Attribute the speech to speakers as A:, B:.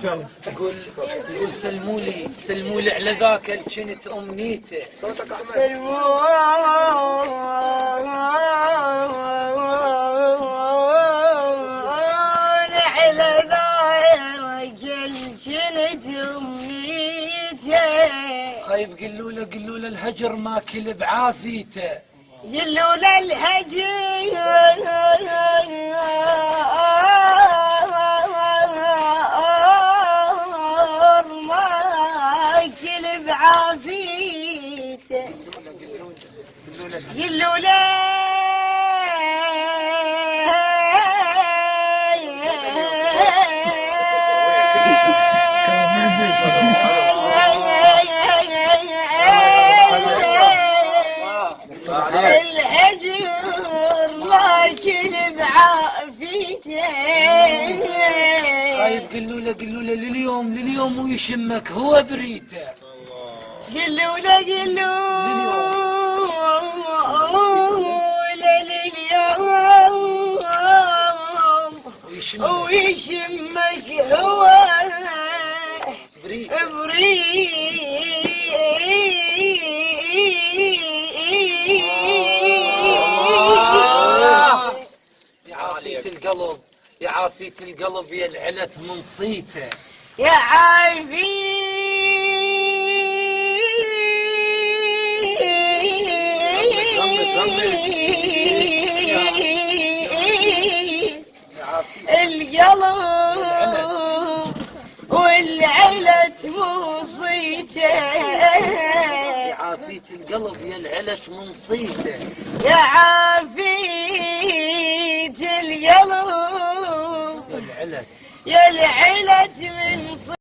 A: يقول سلموا لي على ذاك اللي كنت امنيته.
B: صوتك احمد.
C: سلموا لي على ذاك اللي كنت امنيته.
A: طيب قلوا له الهجر ماكل بعافيته.
C: قلوا له الهجر ماكل بعافيته. قلوا له الهجر ماكل بعافيته.
A: طيب قلوا له لليوم ويشمك هو بريته.
C: قلوا له لليوم ويشمك هو بريت. يا عافية القلب يا العلت من صيته. يا عافية القلب والعلت من صيته.
A: يا عافية القلب يا العلت من صيته.
C: يا عافية القلب
A: العلت
C: يا العلت